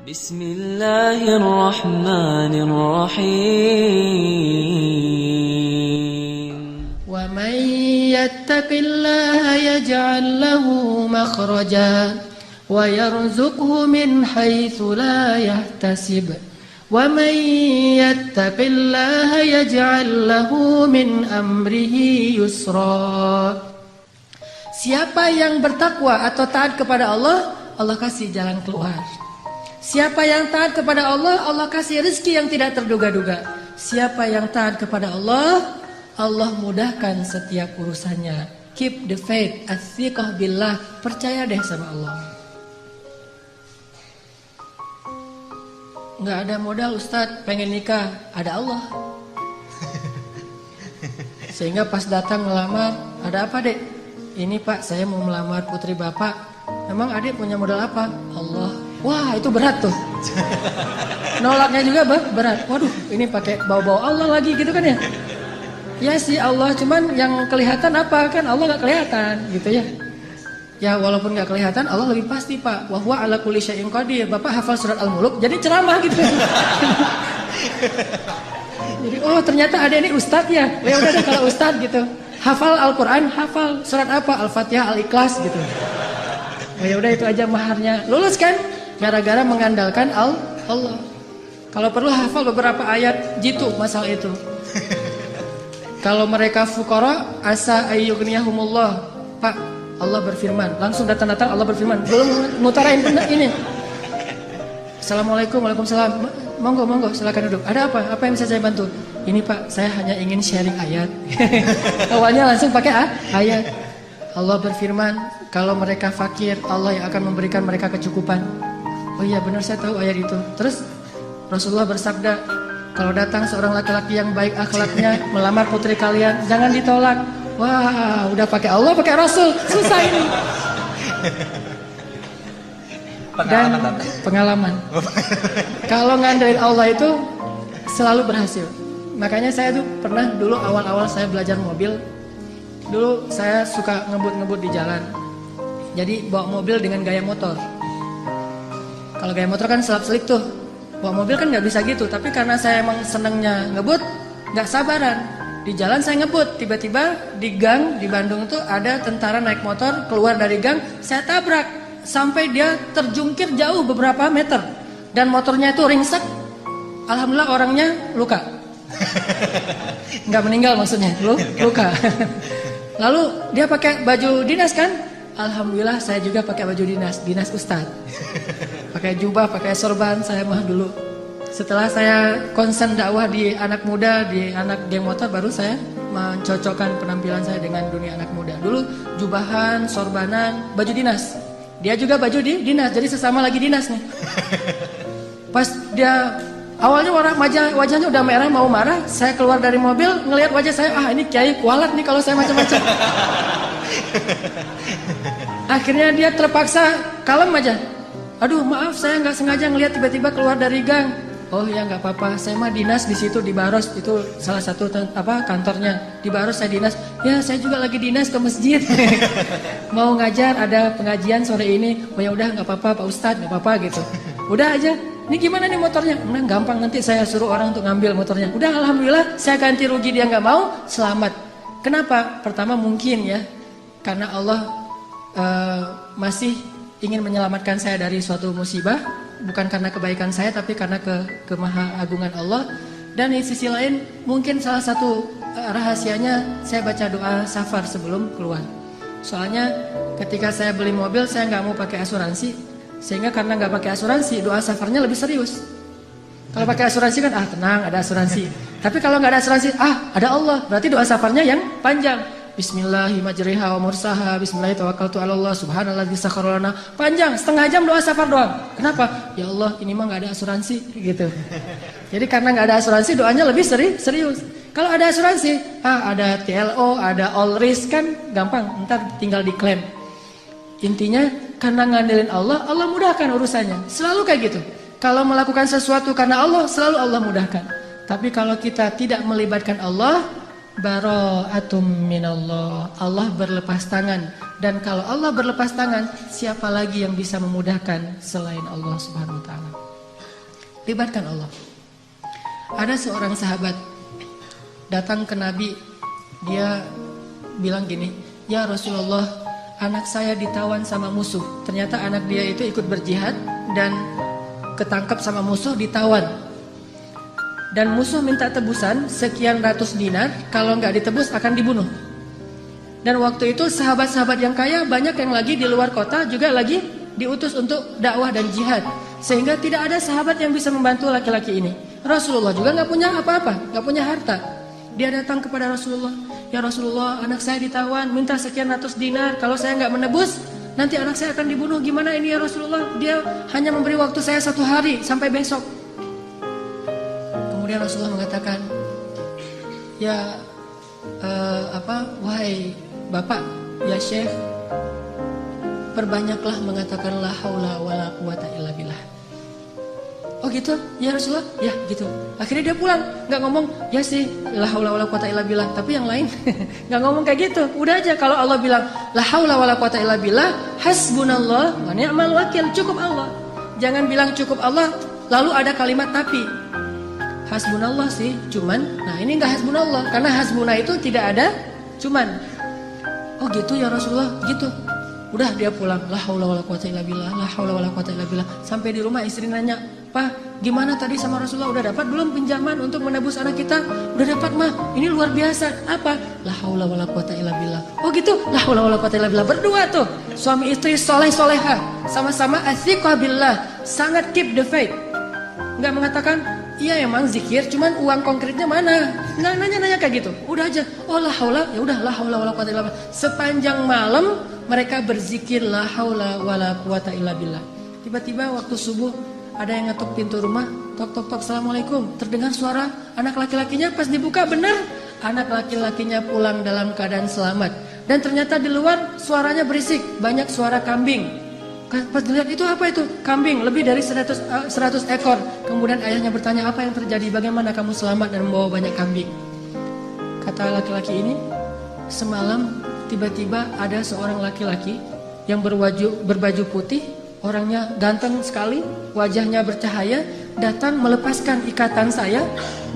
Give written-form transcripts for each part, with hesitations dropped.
بسم الله الرحمن الرحيم ومن يتق الله يجعل له مخرجا ويرزقه من حيث لا يحتسب ومن يتق الله يجعل له من أمره يسرا. Siapa yang bertakwa atau taat kepada Allah, Allah kasih jalan keluar. Siapa yang taat kepada Allah, Allah kasih rezeki yang tidak terduga-duga. Siapa yang taat kepada Allah, Allah mudahkan setiap urusannya. Keep the faith, as-siqah billah. Percaya deh sama Allah. Nggak ada modal Ustadz, pengen nikah, ada Allah. Sehingga pas datang melamar, ada apa dek? Ini pak, saya mau melamar putri bapak. Memang adik punya modal apa? Allah. Wah itu berat tuh. Nolaknya juga berat. Waduh ini pakai bau-bau Allah lagi gitu kan ya. Ya sih Allah, cuman yang kelihatan apa kan Allah gak kelihatan gitu ya. Ya walaupun gak kelihatan Allah lebih pasti pak. Wa huwa ala kulli syai'in qadir. Bapak hafal surat Al-Muluk jadi ceramah gitu. Jadi oh ternyata ada ini ustadz ya. Ya udah deh kalau ustadz gitu. Hafal Al-Quran, hafal surat apa? Al-Fatihah, Al-Ikhlas gitu. Oh, ya udah itu aja maharnya. Lulus kan? Gara-gara mengandalkan Allah. Kalau perlu hafal beberapa ayat jitu masalah itu. Kalau mereka fuqara asa ayyughniyahumullah. Pak, Allah berfirman. Langsung datang-datang Allah berfirman. Belum ngutarain ini. Assalamualaikum, waalaikumsalam. Monggo, silakan duduk. Ada apa? Apa yang bisa saya bantu? Ini Pak, saya hanya ingin sharing ayat. Awalnya langsung pakai ayat. Allah berfirman, kalau mereka fakir, Allah yang akan memberikan mereka kecukupan. Oh iya benar saya tahu ayat itu. Terus Rasulullah bersabda, kalau datang seorang laki-laki yang baik akhlaknya melamar putri kalian, jangan ditolak. Wah, udah pakai Allah, pakai Rasul, susah ini. Dan pengalaman. Kalau ngandelin Allah itu selalu berhasil. Makanya saya tuh pernah dulu awal-awal saya belajar mobil. Dulu saya suka ngebut-ngebut di jalan. Jadi bawa mobil dengan gaya motor. Kalau gaya motor kan selap-selip tuh. Bawa mobil kan nggak bisa gitu. Tapi karena saya emang senengnya ngebut, nggak sabaran. Di jalan saya ngebut. Tiba-tiba di gang di Bandung tuh ada tentara naik motor keluar dari gang. Saya tabrak sampai dia terjungkir jauh beberapa meter. Dan motornya itu ringsek. Alhamdulillah orangnya luka. Nggak meninggal maksudnya, luka. Lalu dia pakai baju dinas kan? Alhamdulillah saya juga pakai baju dinas ustadz. Pakai jubah, pakai sorban saya mah dulu. Setelah saya konsen dakwah di anak muda, di anak geng motor, baru saya mencocokkan penampilan saya dengan dunia anak muda. Dulu jubahan, sorbanan, baju dinas. Dia juga baju dinas, jadi sesama lagi dinas nih. Pas dia awalnya wajahnya udah merah mau marah, saya keluar dari mobil ngelihat wajah saya, ini kiai kualat nih kalau saya macam-macam. Akhirnya dia terpaksa kalem aja. Aduh maaf saya nggak sengaja ngelihat tiba-tiba keluar dari gang. Oh ya nggak apa-apa, saya mah dinas di situ di Baros, itu salah satu kantornya di Baros saya dinas. Ya saya juga lagi dinas ke masjid. Mau ngajar ada pengajian sore ini. Oh ya udah nggak apa-apa Pak Ustadz nggak apa-apa gitu. Udah aja. Ini gimana nih motornya? Nah gampang nanti saya suruh orang untuk ngambil motornya. Udah alhamdulillah saya ganti rugi dia nggak mau selamat. Kenapa? Pertama mungkin ya karena Allah masih ingin menyelamatkan saya dari suatu musibah. Bukan karena kebaikan saya tapi karena kemahagungan Allah. Dan di sisi lain mungkin salah satu rahasianya saya baca doa safar sebelum keluar. Soalnya ketika saya beli mobil saya nggak mau pakai asuransi. Sehingga karena nggak pakai asuransi doa safarnya lebih serius. Kalau pakai asuransi kan tenang ada asuransi. Tapi kalau nggak ada asuransi ada Allah. Berarti doa safarnya yang panjang. Bismillahirrahmanirrahim wa mursaha bismillahirrahmanirrahim subhanalladzi sakhkhara lana. Panjang, setengah jam doa safar doang. Kenapa? Ya Allah, ini mah enggak ada asuransi gitu. Jadi karena enggak ada asuransi doanya lebih serius. Kalau ada asuransi, ada TLO, ada all risk kan gampang, ntar tinggal diklaim. Intinya karena ngandelin Allah, Allah mudahkan urusannya. Selalu kayak gitu. Kalau melakukan sesuatu karena Allah, selalu Allah mudahkan. Tapi kalau kita tidak melibatkan Allah, bara'atum minallah, Allah berlepas tangan. Dan kalau Allah berlepas tangan, siapa lagi yang bisa memudahkan selain Allah Subhanahu wa ta'ala? Libatkan Allah. Ada seorang sahabat datang ke Nabi. Dia bilang gini, "Ya Rasulullah, anak saya ditawan sama musuh." Ternyata anak dia itu ikut berjihad dan ketangkap sama musuh, ditawan. Dan musuh minta tebusan sekian ratus dinar, kalau nggak ditebus akan dibunuh. Dan waktu itu sahabat-sahabat yang kaya banyak yang lagi di luar kota juga lagi diutus untuk dakwah dan jihad. Sehingga tidak ada sahabat yang bisa membantu laki-laki ini. Rasulullah juga nggak punya apa-apa, nggak punya harta. Dia datang kepada Rasulullah, "Ya Rasulullah, anak saya ditawan, minta sekian ratus dinar. Kalau saya nggak menebus, nanti anak saya akan dibunuh. Gimana ini ya Rasulullah? Dia hanya memberi waktu saya 1 hari sampai besok." Kemudian Rasulullah mengatakan, "Ya wahai Bapak, ya Syekh, perbanyaklah mengatakan la haula wala quwata illa billah." "Oh gitu, ya Rasulullah?" "Ya gitu." Akhirnya dia pulang, nggak ngomong, "Ya sih, la haula wala quwata illa billah." Tapi yang lain nggak ngomong kayak gitu. Udah aja kalau Allah bilang la haula wala quwata illa billah, hasbunallah wa ni'mal wakil, cukup Allah. Jangan bilang cukup Allah lalu ada kalimat tapi. Hasbunallah sih, cuman. Nah ini nggak hasbunallah, karena hasbuna itu tidak ada cuman. "Oh gitu ya Rasulullah." Gitu. Udah dia pulang, la haula wala quwata illa billah, la haula wala quwata illa billah. Sampai di rumah istri nanya, "Pak, gimana tadi sama Rasulullah? Udah dapat belum pinjaman untuk menebus anak kita?" "Udah dapat, Mah. Ini luar biasa." "Apa?" "La haula wala quwata illa billah." "Oh gitu, la haula wala quwata illa billah." Berdua tuh, suami istri soleh-soleha, sama-sama athiqah billah, sangat keep the faith. Enggak mengatakan, "Iya emang zikir, cuman uang konkretnya mana?" Nggak nanya-nanya kayak gitu. Udah aja, "Oh la haula," ya udah la haula wala quwata illa billah. Sepanjang malam mereka berzikir la haula wala quwata illa billah. Tiba-tiba waktu subuh ada yang ngetuk pintu rumah, tok tok tok, "Assalamualaikum." Terdengar suara anak laki-lakinya, pas dibuka benar anak laki-lakinya pulang dalam keadaan selamat. Dan ternyata di luar suaranya berisik, banyak suara kambing. Pas dilihat, itu apa itu? Kambing, lebih dari 100 ekor. Kemudian ayahnya bertanya, "Apa yang terjadi? Bagaimana kamu selamat dan membawa banyak kambing?" Kata laki-laki ini, "Semalam tiba-tiba ada seorang laki-laki yang berbaju putih, orangnya ganteng sekali, wajahnya bercahaya, datang melepaskan ikatan saya.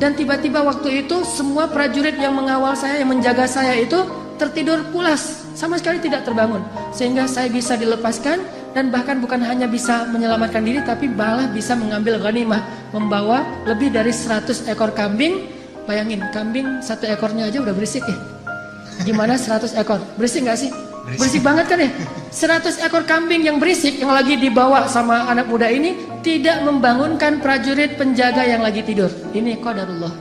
Dan tiba-tiba waktu itu semua prajurit yang mengawal saya, yang menjaga saya itu tertidur pulas, sama sekali tidak terbangun. Sehingga saya bisa dilepaskan. Dan bahkan bukan hanya bisa menyelamatkan diri, tapi malah bisa mengambil ghanimah, membawa lebih dari 100 ekor kambing." Bayangin, kambing 1 ekornya aja udah berisik ya. Gimana 100 ekor? Berisik gak sih? Berisik banget kan ya? 100 ekor kambing yang berisik, yang lagi dibawa sama anak muda ini, tidak membangunkan prajurit penjaga yang lagi tidur. Ini qadarullah.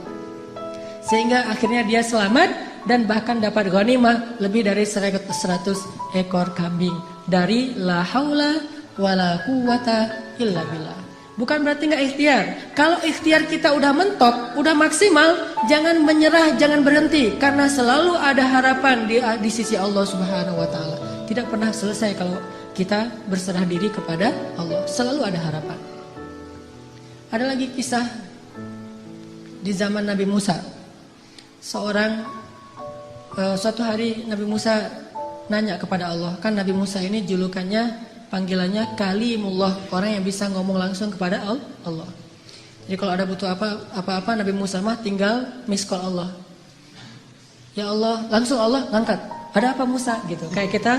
Sehingga akhirnya dia selamat dan bahkan dapat ghanimah lebih dari 100 ekor kambing. Dari la haula wala quwata illa billah. Bukan berarti nggak ikhtiar. Kalau ikhtiar kita udah mentok, udah maksimal, jangan menyerah, jangan berhenti, karena selalu ada harapan di sisi Allah Subhanahu wa taala. Tidak pernah selesai kalau kita berserah diri kepada Allah. Selalu ada harapan. Ada lagi kisah di zaman Nabi Musa. Suatu hari Nabi Musa nanya kepada Allah. Kan Nabi Musa ini julukannya, panggilannya Kalimullah, orang yang bisa ngomong langsung kepada Allah. Jadi kalau ada butuh apa-apa Nabi Musa mah tinggal miss call Allah. "Ya Allah," langsung Allah ngangkat. "Ada apa Musa?" gitu. Kayak kita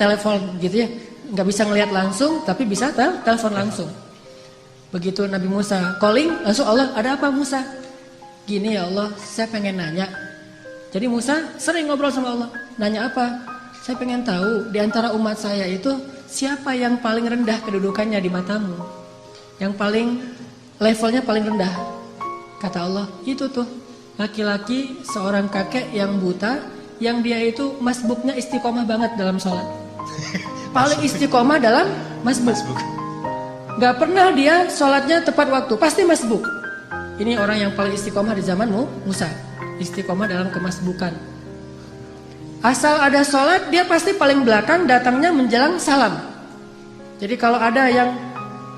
telepon gitu ya. Nggak bisa ngelihat langsung, tapi bisa telepon langsung. Begitu Nabi Musa calling, langsung Allah, "Ada apa Musa?" "Gini ya Allah, saya pengen nanya." Jadi Musa sering ngobrol sama Allah. "Nanya apa?" "Saya pengen tahu di antara umat saya itu siapa yang paling rendah kedudukannya di matamu? Yang paling levelnya paling rendah." Kata Allah, "Itu tuh laki-laki seorang kakek yang buta, yang dia itu masbuknya istiqomah banget dalam sholat." Paling istiqomah dalam masbuk. Gak pernah dia sholatnya tepat waktu, pasti masbuk. Ini orang yang paling istiqomah di zaman Musa. Istiqomah dalam kemasbukan. Asal ada sholat, dia pasti paling belakang, datangnya menjelang salam. Jadi kalau ada yang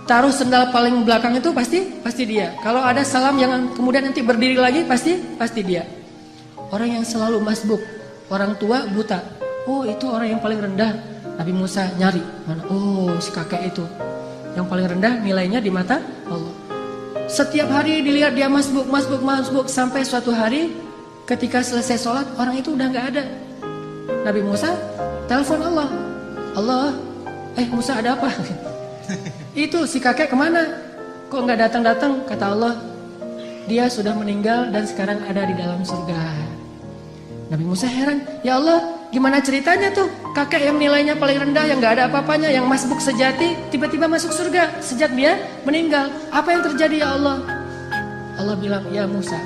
taruh sendal paling belakang itu pasti dia. Kalau ada salam yang kemudian nanti berdiri lagi, pasti dia. Orang yang selalu masbuk, orang tua buta. Oh, itu orang yang paling rendah. Nabi Musa nyari mana? Oh, si kakek itu yang paling rendah nilainya di mata Allah. Setiap hari dilihat dia masbuk sampai suatu hari ketika selesai sholat orang itu udah nggak ada. Nabi Musa telepon Allah. Allah, Musa ada apa? Itu si kakek kemana? Kok nggak datang-datang? Kata Allah, dia sudah meninggal dan sekarang ada di dalam surga. Nabi Musa heran, ya Allah, gimana ceritanya tuh? Kakek yang nilainya paling rendah, yang gak ada apa-apanya, yang masbuk sejati, tiba-tiba masuk surga sejak dia meninggal. Apa yang terjadi ya Allah? Allah bilang, ya Musa,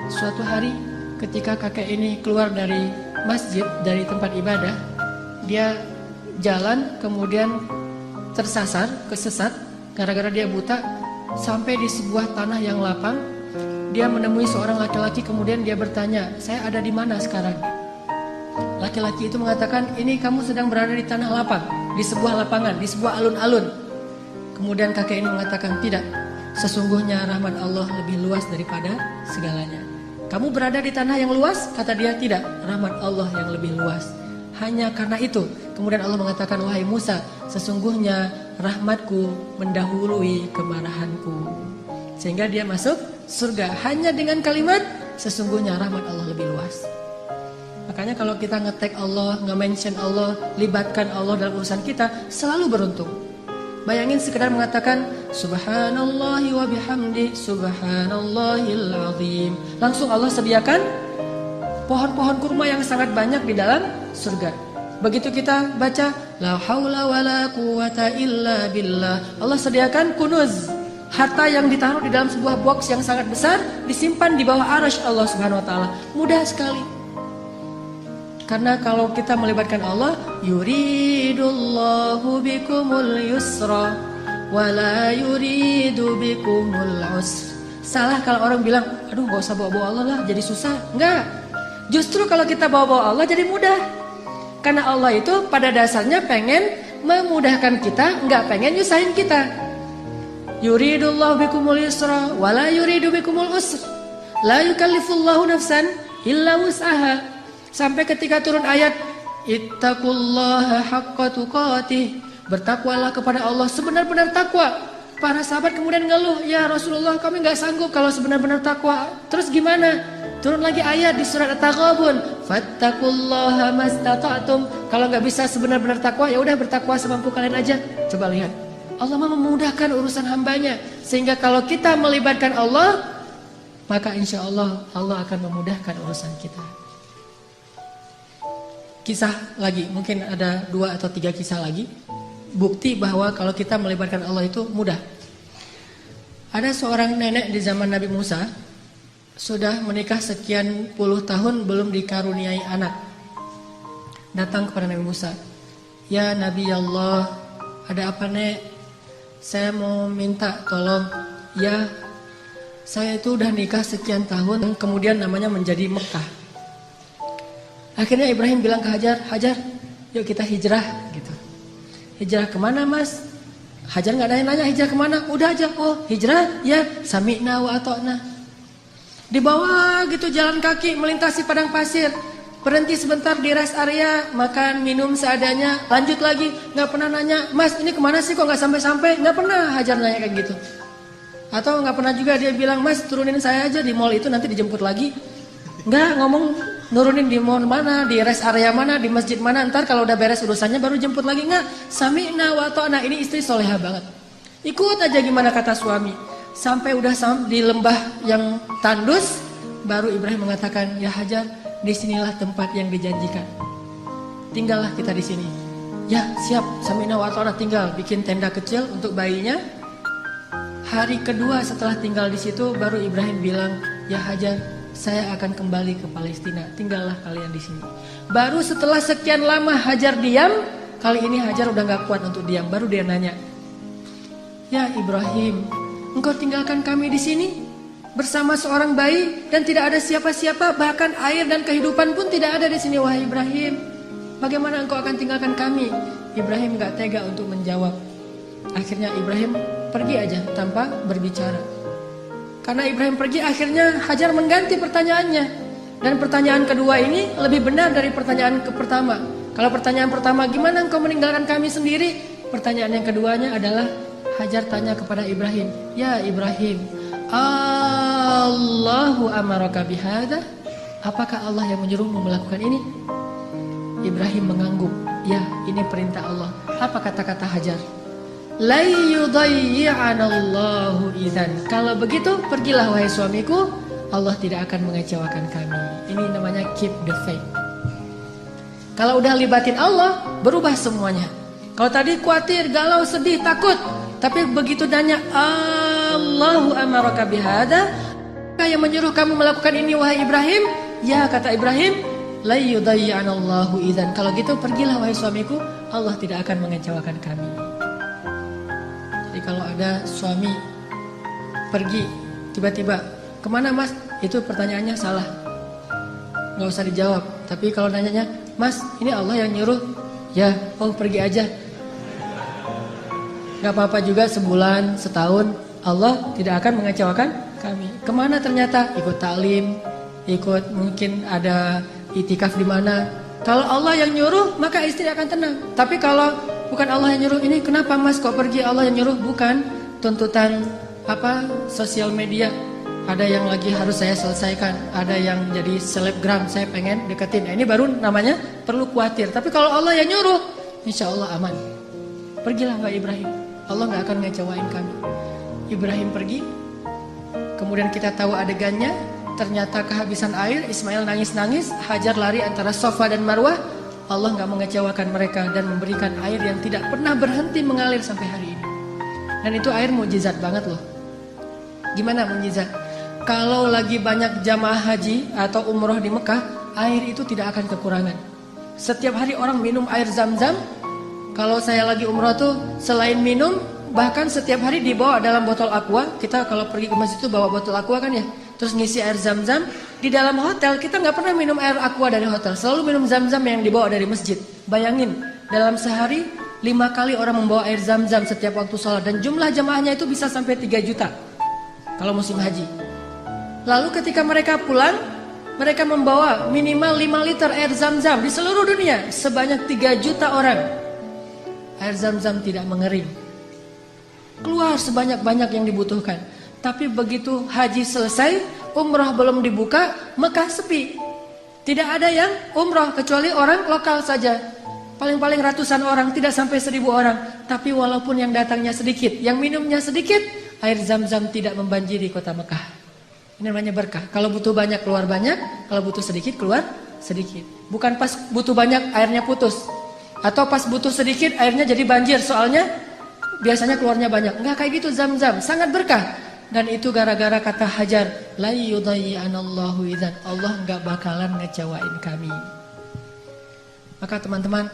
suatu hari ketika kakek ini keluar dari masjid, dari tempat ibadah, dia jalan kemudian kesesat, gara-gara dia buta, sampai di sebuah tanah yang lapang. Dia menemui seorang laki-laki, kemudian dia bertanya, saya ada di mana sekarang? Laki-laki itu mengatakan, ini kamu sedang berada di tanah lapang, di sebuah lapangan, di sebuah alun-alun. Kemudian kakek ini mengatakan, tidak, sesungguhnya rahmat Allah lebih luas daripada segalanya. Kamu berada di tanah yang luas? Kata dia, tidak, rahmat Allah yang lebih luas. Hanya karena itu, kemudian Allah mengatakan, wahai Musa, sesungguhnya rahmatku mendahului kemarahanku. Sehingga dia masuk surga hanya dengan kalimat, sesungguhnya rahmat Allah lebih luas. Makanya kalau kita nge-tag Allah, nge-mention Allah, libatkan Allah dalam urusan kita, selalu beruntung. Bayangin sekedar mengatakan subhanallahi wa bihamdi subhanallahil azim, langsung Allah sediakan pohon-pohon kurma yang sangat banyak di dalam surga. Begitu kita baca la haula wala quwata illa billah, Allah sediakan kunuz, harta yang ditaruh di dalam sebuah box yang sangat besar, disimpan di bawah arasy Allah Subhanahu wa taala. Mudah sekali. Karena kalau kita melibatkan Allah, yuridullahu bikumul yusra wala yuridu bikumul usra. Salah kalau orang bilang, aduh gak usah bawa-bawa Allah lah, jadi susah. Enggak. Justru kalau kita bawa-bawa Allah jadi mudah. Karena Allah itu pada dasarnya pengen memudahkan kita, enggak pengen nyusahin kita. Yuridullahu bikumul yusra wala yuridu bikumul usra. La yukallifullahu nafsan illa wus'aha. Sampai ketika turun ayat ittaqullaha haqqa tuqatih, bertakwalah kepada Allah sebenar-benar takwa. Para sahabat kemudian ngeluh, ya Rasulullah kami gak sanggup kalau sebenar-benar takwa. Terus gimana? Turun lagi ayat di surat At-Taghabun, fattaqullaha mastata'tum. Kalau gak bisa sebenar-benar takwa, ya udah bertakwa semampu kalian aja. Coba lihat, Allah memudahkan urusan hambanya. Sehingga kalau kita melibatkan Allah, maka insya Allah Allah akan memudahkan urusan kita. Kisah lagi, mungkin ada 2 atau 3 kisah lagi, bukti bahwa kalau kita melibatkan Allah itu mudah. Ada seorang nenek di zaman Nabi Musa, sudah menikah sekian puluh tahun belum dikaruniai anak. Datang kepada Nabi Musa, ya Nabi Allah, ada apa nek? Saya mau minta tolong. Ya, saya itu udah nikah sekian tahun, kemudian namanya menjadi Mekah. Akhirnya Ibrahim bilang ke Hajar, Hajar, yuk kita hijrah gitu. Hijrah kemana mas? Hajar gak nanya-nanya hijrah kemana, udah aja, oh hijrah, ya sami'na wa ata'na. Di bawah gitu jalan kaki melintasi padang pasir, berhenti sebentar di rest area, makan minum seadanya, lanjut lagi. Gak pernah nanya, mas ini kemana sih kok gak sampai-sampai? Gak pernah Hajar nanya kayak gitu. Atau gak pernah juga dia bilang, mas turunin saya aja di mall itu nanti dijemput lagi. Enggak ngomong nurunin di mall mana, di rest area mana, di masjid mana, ntar kalau udah beres urusannya baru jemput lagi. Enggak, sami'na wa ta'na. Ini istri soleha banget, ikut aja gimana kata suami. Sampai udah di lembah yang tandus, baru Ibrahim mengatakan, ya Hajar, disinilah tempat yang dijanjikan, tinggallah kita di sini. Ya siap, sami'na wa ta'na. Tinggal bikin tenda kecil untuk bayinya. Hari kedua setelah tinggal di situ, baru Ibrahim bilang, ya Hajar, saya akan kembali ke Palestina, tinggallah kalian di sini. Baru setelah sekian lama Hajar diam, kali ini Hajar udah gak kuat untuk diam. Baru dia nanya, ya Ibrahim, engkau tinggalkan kami di sini bersama seorang bayi dan tidak ada siapa-siapa, bahkan air dan kehidupan pun tidak ada di sini. Wahai Ibrahim, bagaimana engkau akan tinggalkan kami? Ibrahim gak tega untuk menjawab. Akhirnya Ibrahim pergi aja tanpa berbicara. Karena Ibrahim pergi, akhirnya Hajar mengganti pertanyaannya. Dan pertanyaan kedua ini lebih benar dari pertanyaan pertama. Kalau pertanyaan pertama, gimana engkau meninggalkan kami sendiri? Pertanyaan yang keduanya adalah Hajar tanya kepada Ibrahim, ya Ibrahim, Allahu amaraka bihada? Apakah Allah yang menyuruhmu melakukan ini? Ibrahim mengangguk, ya, ini perintah Allah. Apa kata-kata Hajar? La yudayyi'anallahu idzan. Kalau begitu, pergilah wahai suamiku, Allah tidak akan mengecewakan kami. Ini namanya keep the faith. Kalau udah libatin Allah, berubah semuanya. Kalau tadi khawatir, galau, sedih, takut, tapi begitu nanya Allahu amaraka bihada, yang menyuruh kamu melakukan ini wahai Ibrahim? Ya, kata Ibrahim, la yudayyi'anallahu idzan. Kalau gitu pergilah wahai suamiku, Allah tidak akan mengecewakan kami. Jadi kalau ada suami pergi tiba-tiba, kemana mas? Itu pertanyaannya salah, nggak usah dijawab. Tapi kalau nanyanya, mas ini Allah yang nyuruh, ya, oh pergi aja. Gak apa-apa juga sebulan, setahun, Allah tidak akan mengecewakan kami. Kemana ternyata? Ikut taklim, ikut mungkin ada itikaf di mana. Kalau Allah yang nyuruh, maka istri akan tenang. Tapi kalau bukan Allah yang nyuruh, ini kenapa mas kok pergi, Allah yang nyuruh? Bukan tuntutan sosial media. Ada yang lagi harus saya selesaikan, ada yang jadi selebgram, saya pengen deketin. Nah, ini baru namanya perlu khawatir. Tapi kalau Allah yang nyuruh, insya Allah aman. Pergilah wahai Ibrahim, Allah gak akan ngecewain kami. Ibrahim pergi, kemudian kita tahu adegannya. Ternyata kehabisan air, Ismail nangis-nangis, Hajar lari antara Safa dan Marwah. Allah gak mengecewakan mereka dan memberikan air yang tidak pernah berhenti mengalir sampai hari ini. Dan itu air mukjizat banget loh. Gimana mukjizat? Kalau lagi banyak jamaah haji atau umroh di Mekah, air itu tidak akan kekurangan. Setiap hari orang minum air Zam-Zam. Kalau saya lagi umroh tuh, selain minum, bahkan setiap hari dibawa dalam botol aqua. Kita kalau pergi ke masjid itu bawa botol aqua kan ya, terus ngisi air Zam-Zam. Di dalam hotel kita nggak pernah minum air aqua dari hotel, selalu minum Zam-Zam yang dibawa dari masjid. Bayangin, dalam sehari 5 kali orang membawa air Zam-Zam setiap waktu sholat, dan jumlah jamaahnya itu bisa sampai 3 juta kalau musim haji. Lalu ketika mereka pulang, mereka membawa minimal 5 liter air Zam-Zam di seluruh dunia, sebanyak 3 juta orang. Air Zam-Zam tidak mengering, keluar sebanyak-banyak yang dibutuhkan. Tapi begitu haji selesai, umrah belum dibuka, Mekah sepi. Tidak ada yang umrah kecuali orang lokal saja. Paling-paling ratusan orang, tidak sampai 1000 orang. Tapi walaupun yang datangnya sedikit, yang minumnya sedikit, air Zam-Zam tidak membanjiri kota Mekah. Ini namanya berkah. Kalau butuh banyak keluar banyak, kalau butuh sedikit keluar sedikit. Bukan pas butuh banyak airnya putus, atau pas butuh sedikit airnya jadi banjir, soalnya biasanya keluarnya banyak. Enggak kayak gitu Zam-Zam, sangat berkah. Dan itu gara-gara kata Hajar, la yudayyi'anallahu idzan. Allah enggak bakalan ngecewain kami. Maka teman-teman,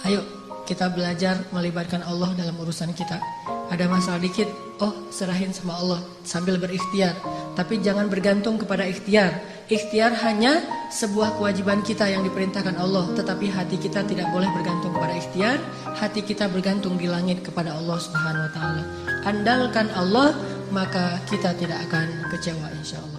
ayo kita belajar melibatkan Allah dalam urusan kita. Ada masalah dikit, oh serahin sama Allah sambil berikhtiar. Tapi jangan bergantung kepada ikhtiar. Ikhtiar hanya sebuah kewajiban kita yang diperintahkan Allah. Tetapi hati kita tidak boleh bergantung kepada ikhtiar. Hati kita bergantung di langit kepada Allah Subhanahu wa ta'ala. Andalkan Allah, maka kita tidak akan kecewa insya Allah.